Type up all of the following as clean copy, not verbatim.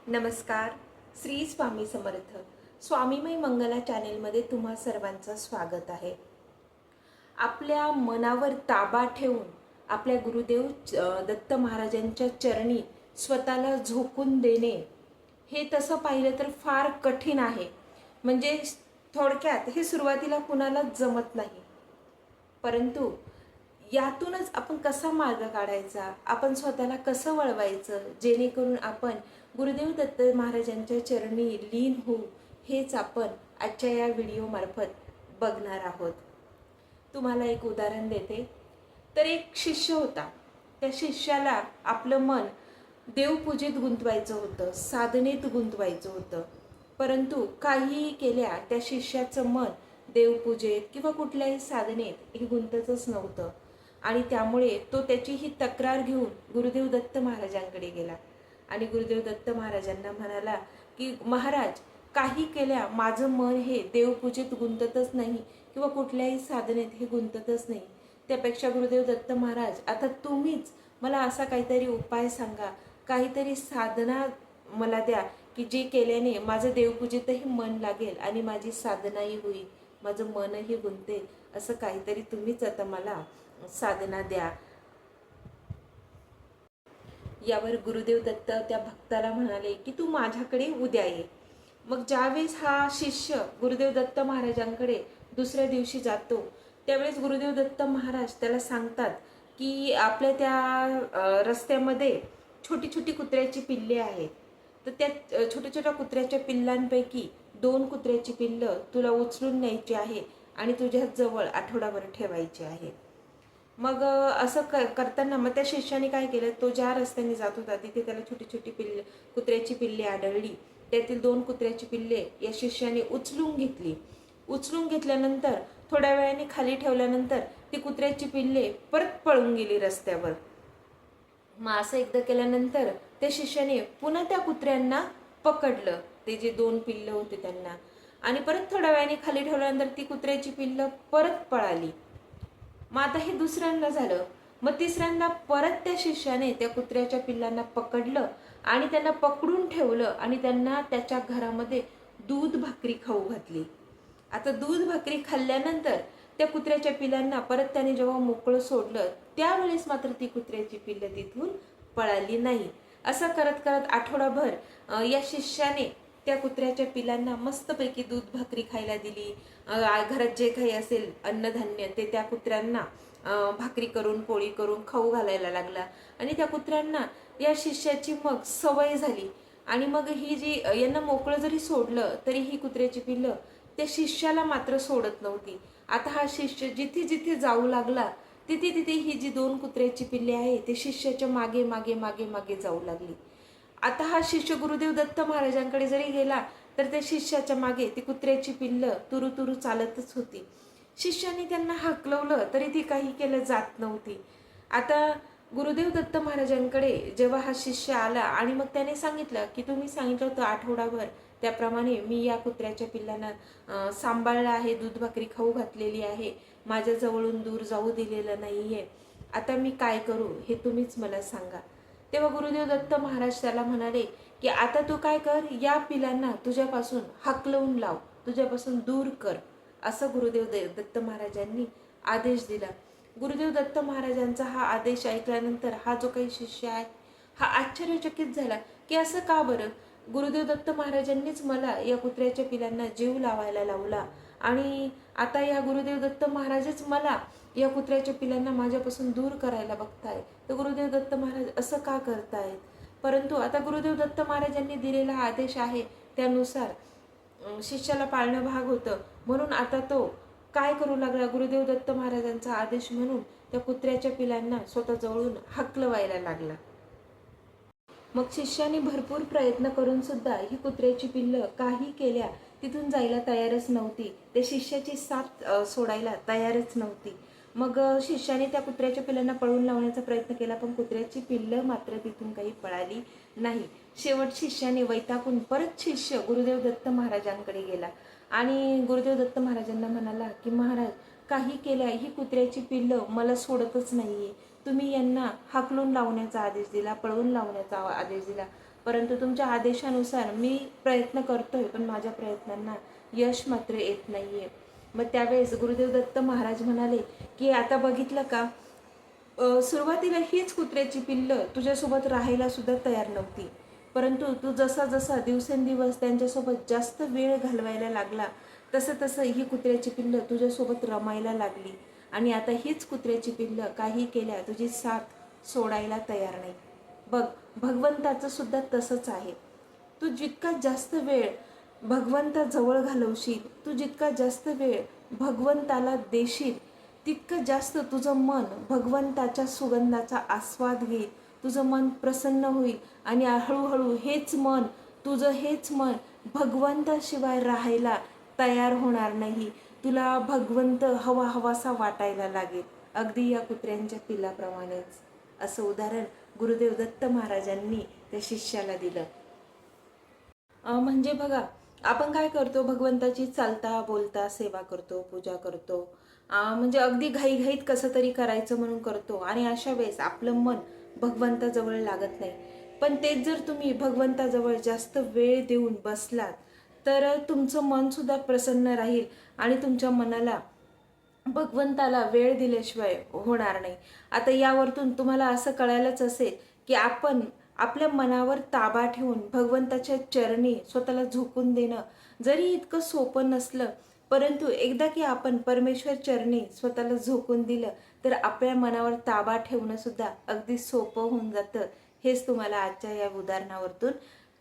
नमस्कार. श्री स्वामी समर्थ. स्वामीमय मंगला चॅनेलमध्ये तुम्हा सर्वांचं स्वागत आहे. आपल्या मनावर ताबा ठेवून आपल्या गुरुदेव दत्त महाराजांच्या चरणी स्वतःला झोकून देणे हे तसं पाहिलं तर फार कठीण आहे. म्हणजे थोडक्यात हे सुरुवातीला कुणालाच जमत नाही. परंतु यातूनच आपण कसा मार्ग काढायचा, आपण स्वतःला कसं वळवायचं, जेणेकरून आपण गुरुदेव दत्त महाराजांच्या चरणी लीन होऊ, हेच आपण आजच्या या व्हिडिओमार्फत बघणार आहोत. तुम्हाला एक उदाहरण देते. तर एक शिष्य होता. त्या शिष्याला आपलं मन देवपूजेत गुंतवायचं होतं, साधनेत गुंतवायचं होतं. परंतु काहीही केल्या त्या शिष्याचं मन देवपूजेत किंवा कुठल्याही साधनेत हे गुंततच नव्हतं. आणि त्यामुळे तो त्याची ही तक्रार घेऊन गुरुदेव दत्त महाराजांकडे गेला आणि गुरुदेव दत्त महाराजांना म्हणाला की महाराज, काही केल्या माझं मन हे देवपूजेत गुंततच नाही किंवा कुठल्याही साधनेत हे गुंततच नाही. त्यापेक्षा गुरुदेव दत्त महाराज, आता तुम्हीच मला असा काहीतरी उपाय सांगा, काहीतरी साधना मला द्या की जे केल्याने माझं देवपूजेतही मन लागेल आणि माझी साधनाही होईल, माझं मनही गुंतेल. असं काहीतरी तुम्हीच आता मला साधना द्या. यावर गुरुदेव दत्त त्या भक्ताला म्हणाले की तू माझ्याकडे उद्या ये. मग ज्यावेळेस हा शिष्य गुरुदेव दत्त महाराजांकडे दुसऱ्या दिवशी जातो, त्यावेळेस गुरुदेव दत्त महाराज त्याला सांगतात की आपल्या त्या रस्त्यामध्ये छोटी छोटी कुत्र्याची पिल्ले आहेत. तर त्या छोट्या छोट्या कुत्र्याच्या पिल्लांपैकी 2 कुत्र्याची पिल्लं तुला उचलून न्यायची आहे आणि तुझ्या जवळ आठवडाभर ठेवायची आहे. मग असं करताना मग त्या शिष्याने काय केलं, तो ज्या रस्त्याने जात होता तिथे त्याला छोटी छोटी कुत्र्याची पिल्ले आढळली. त्यातील 2 कुत्र्याची पिल्ले या शिष्याने उचलून घेतली. उचलून घेतल्यानंतर थोड्या वेळाने खाली ठेवल्यानंतर ती कुत्र्याची पिल्ले परत पळून गेली रस्त्यावर. मग असं एकदा केल्यानंतर त्या शिष्याने पुन्हा त्या कुत्र्यांना पकडलं, ते जे 2 पिल्लं होते त्यांना, आणि परत थोड्या वेळाने खाली ठेवल्यानंतर ती कुत्र्याची पिल्लं परत पळाली. मग आता हे दुसऱ्यांदा झालं. मग तिसऱ्यांदा परत त्या शिष्याने त्या कुत्र्याच्या पिल्लांना पकडलं आणि त्यांना पकडून ठेवलं आणि त्यांना त्याच्या घरामध्ये दूध भाकरी खाऊ घातली. आता दूध भाकरी खाल्ल्यानंतर त्या कुत्र्याच्या पिल्लांना परत त्याने जेव्हा मोकळं सोडलं, त्यावेळेस मात्र ती कुत्र्याची पिल्लं तिथून पळाली नाही. असं करत करत आठवडाभर या शिष्याने त्या कुत्र्याच्या पिलांना मस्तपैकी दूध भाकरी खायला दिली. घरात जे काही असेल अन्नधान्य ते त्या कुत्र्यांना भाकरी करून पोळी करून खाऊ घालायला लागला. आणि त्या कुत्र्यांना या शिष्याची मग सवय झाली. आणि मग ही जी यांना मोकळं जरी सोडलं तरी ही कुत्र्याची पिल्लं त्या शिष्याला मात्र सोडत नव्हती. आता हा शिष्य जिथे जिथे जाऊ लागला तिथे तिथे ही जी 2 कुत्र्याची पिल्ले आहे ते शिष्याच्या मागे मागे मागे मागे जाऊ लागली. आता हा शिष्य गुरुदेव दत्त महाराजांकडे जरी गेला तर त्या शिष्याच्या मागे ती कुत्र्याची पिल्लं तुरु तुरु चालतच होती. शिष्याने त्यांना हाकलवलं तरी ती काही केलं जात नव्हती. आता गुरुदेव दत्त महाराजांकडे जेव्हा हा शिष्य आला आणि मग त्याने सांगितलं की तुम्ही सांगितलं होतं आठवडाभर, त्याप्रमाणे मी या कुत्र्याच्या पिल्लांना सांभाळलं आहे, दूध भाकरी खाऊ घातलेली आहे, माझ्या जवळून दूर जाऊ दिलेलं नाहीये. आता मी काय करू हे तुम्हीच मला सांगा. तेव्हा गुरुदेव दत्त महाराज त्याला म्हणाले की आता तू काय कर, या पिलांना तुझ्यापासून हाकलवून लाव, तुझ्यापासून दूर कर. असं गुरुदेव दत्त महाराजांनी आदेश दिला. गुरुदेव दत्त महाराजांचा हा आदेश ऐकल्यानंतर हा जो काही शिष्य आहे हा आश्चर्यचकित झाला की असं का बरं, गुरुदेव दत्त महाराजांनीच मला या कुत्र्याच्या पिलांना जीव लावायला लावला आणि आता या गुरुदेव दत्त महाराजच मला या कुत्र्याच्या पिलांना माझ्यापासून दूर करायला बघताय, तर गुरुदेव दत्त महाराज असं का करतायत. परंतु आता गुरुदेव दत्त महाराजांनी दिलेला आदेश आहे त्यानुसार शिष्याला पाळणं भाग होतं. म्हणून आता तो काय करू लागला, गुरुदेव दत्त महाराजांचा आदेश म्हणून त्या कुत्र्याच्या पिलांना स्वतः जवळून हाकलवायला लागला. मग शिष्याने भरपूर प्रयत्न करून सुद्धा ही कुत्र्याची पिल्लं काही केल्या तिथून जायला तयारच नव्हती. त्या शिष्याची साथ सोडायला तयारच नव्हती. मग शिष्याने त्या कुत्र्याच्या पिल्लांना पळवून लावण्याचा प्रयत्न केला, पण कुत्र्याची पिल्लं मात्र तिथून काही पळाली नाही. शेवट शिष्याने वैतागून परत शिष्य गुरुदेव दत्त महाराजांकडे गेला आणि गुरुदेव दत्त महाराजांना म्हणाला की महाराज, काही केल्या ही कुत्र्याची पिल्लं मला सोडतच नाहीये. तुम्ही यांना हाकलून लावण्याचा आदेश दिला, पळवून लावण्याचा आदेश दिला, परंतु तुमच्या आदेशानुसार मी प्रयत्न करतोय, पण माझ्या प्रयत्नांना यश मात्र येत नाहीये. मग त्यावेळेस गुरुदेव दत्त महाराज म्हणाले की आता बघितलं का, सुरुवातीला हीच कुत्र्याची पिल्लं तुझ्यासोबत राहायला सुद्धा तयार नव्हती, परंतु तू जसा जसा दिवसेंदिवस त्यांच्यासोबत जास्त वेळ घालवायला लागला तसं तसं ही कुत्र्याची पिल्लं तुझ्यासोबत रमायला लागली. आणि आता हीच कुत्र्याची पिल्लं काही केल्या तुझी साथ सोडायला तयार नाही. बघ, भगवंताचं सुद्धा तसंच आहे. तू जितका जास्त वेळ भगवंताजवळ घालवशील, तू जितका जास्त वेळ भगवंताला देशील, तितकं जास्त तुझं मन भगवंताच्या सुगंधाचा आस्वाद घेईल, तुझं मन प्रसन्न होईल आणि हळूहळू हेच मन भगवंताशिवाय राहायला तयार होणार नाही. तुला भगवंत हवासा वाटायला लागेल, अगदी या कुत्र्यांच्या पिल्लाप्रमाणेच. असं उदाहरण गुरुदेव दत्त महाराजांनी त्या शिष्याला दिलं. म्हणजे बघा, आपण काय करतो, भगवंताची चालता बोलता सेवा करतो, पूजा करतो, म्हणजे अगदी घाईघाईत कसं तरी करायचं म्हणून करतो आणि अशा वेळेस आपलं मन भगवंताजवळ लागत नाही. पण तेच जर तुम्ही भगवंताजवळ जास्त वेळ देऊन बसलात तर तुमचं मन सुद्धा प्रसन्न राहील आणि तुमच्या मनाला भगवंताला वेळ दिल्याशिवाय होणार नाही. आता यावरतून तुम्हाला असं कळायलाच असेल की आपण आपल्या मनावर ताबा ठेवून भगवंताच्या चरणी स्वतःला झोकून देणं जरी इतकं सोपं नसलं, परंतु एकदा की आपण परमेश्वर चरणी स्वतःला झोकून दिलं तर आपल्या मनावर ताबा ठेवणं सुद्धा अगदी सोपं होऊन जातं. हेच तुम्हाला आजच्या या उदाहरणावरतून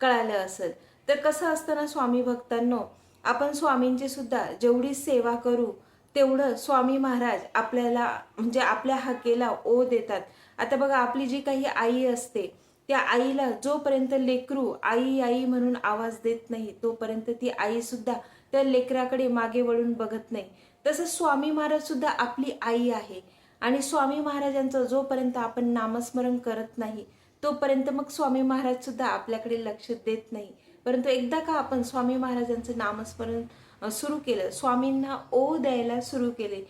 कळालं असेल. तर कसं असतं ना स्वामी भक्तांनो, आपण स्वामींची सुद्धा जेवढी सेवा करू तेवढं स्वामी महाराज आपल्याला म्हणजे आपल्या हाकेला ओ देतात. आता बघा, आपली जी काही आई असते त्या आईला जोपर्यंत लेकरू आई आई म्हणून आवाज देत नाही तोपर्यंत ती आई सुद्धा त्या लेकराकडे मागे वळून बघत नाही. तसं स्वामी महाराज सुद्धा आपली आई आहे आणि स्वामी महाराजांचं जोपर्यंत आपण नामस्मरण करत नाही तोपर्यंत मग स्वामी महाराज सुद्धा आपल्याकडे लक्ष देत नाही. परंतु एकदा का आपण स्वामी महाराजांचं नामस्मरण सुरू केलं, स्वामींना ओ द्यायला सुरू केले,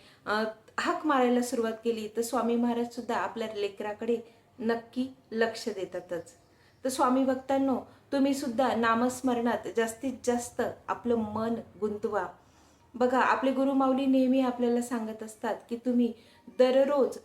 हाक मारायला सुरुवात केली, तर स्वामी महाराज सुद्धा आपल्या लेकराकडे नक्की लक्ष देतातच. तर स्वामी भक्तांनो, तुम्ही सुद्धा नामस्मरणात जास्तीत जास्त आपलं मन गुंतवा. बघा, आपले गुरुमाऊली नेहमी आपल्याला सांगत असतात की तुम्ही दररोज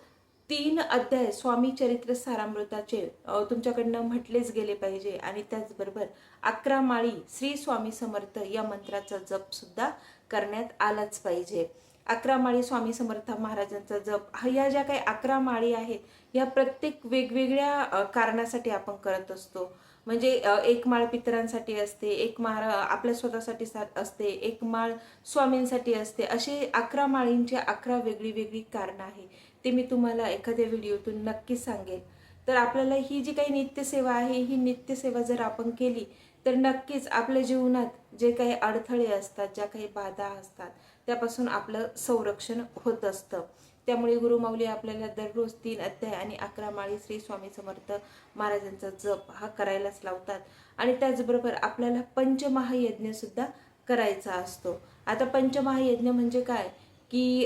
3 अध्याय स्वामी चरित्र सारामृताचे तुमच्याकडनं म्हटलेच गेले पाहिजे आणि त्याचबरोबर 11 माळी श्री स्वामी समर्थ या मंत्राचा जप सुद्धा करण्यात आलाच पाहिजे. 11 माळी स्वामी समर्थ महाराजांचा जप, या ज्या काही 11 माळी आहेत या प्रत्येक वेगवेगळ्या कारणासाठी आपण करत असतो. म्हणजे एक माळ पितरांसाठी असते, एक माळ आपल्या स्वतःसाठी असते, एक माळ स्वामींसाठी असते. असे 11 माळींची 11 वेगळी वेगळी कारणं आहे. ते मी तुम्हाला एखाद्या व्हिडिओतून नक्की सांगेल. तर आपल्याला ही जी काही नित्यसेवा आहे, ही नित्यसेवा जर आपण केली तर नक्कीच आपल्या जीवनात जे काही अडथळे असतात, ज्या काही बाधा असतात त्यापासून आपलं संरक्षण होत असतं. त्यामुळे गुरुमाऊली आपल्याला दररोज 3 अध्याय आणि 11 माळी श्री स्वामी समर्थ महाराजांचा जप हा करायलाच लावतात. आणि त्याचबरोबर आपल्याला पंचमहायज्ञ सुद्धा करायचा असतो. आता पंचमहायज्ञ म्हणजे काय की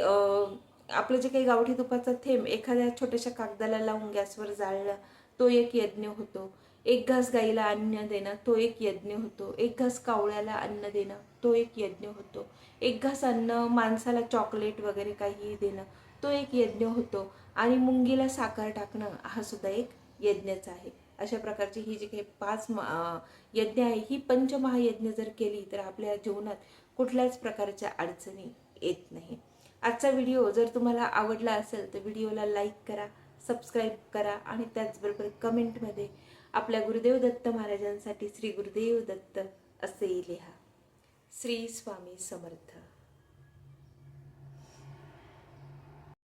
आपलं जे काही गावठी तुपाचा थेंब एखाद्या छोट्याशा कागदाला लावून गॅसवर जाळलं तो एक यज्ञ होतो. 1 घास गाईला अन्न देणं तो एक यज्ञ होतो. 1 घास कावळ्याला अन्न देणं तो एक यज्ञ होतो. 1 घास अन्न माणसाला चॉकलेट वगैरे काही देणं तो एक यज्ञ होतो. आणि मुंगीला साखर टाकणं हा सुद्धा एक यज्ञच आहे. अशा प्रकारची ही जी काही 5 यज्ञ आहे, ही पंचमहायज्ञ जर केली तर आपल्या जीवनात कुठल्याच प्रकारच्या अडचणी येत नाही. आजचा व्हिडिओ जर तुम्हाला आवडला असेल तर व्हिडिओला लाईक करा, सबस्क्राईब करा आणि त्याचबरोबर कमेंटमध्ये आपल्या गुरुदेव दत्त महाराजांसाठी श्री गुरुदेव दत्त असे लिहा. श्री स्वामी समर्थ.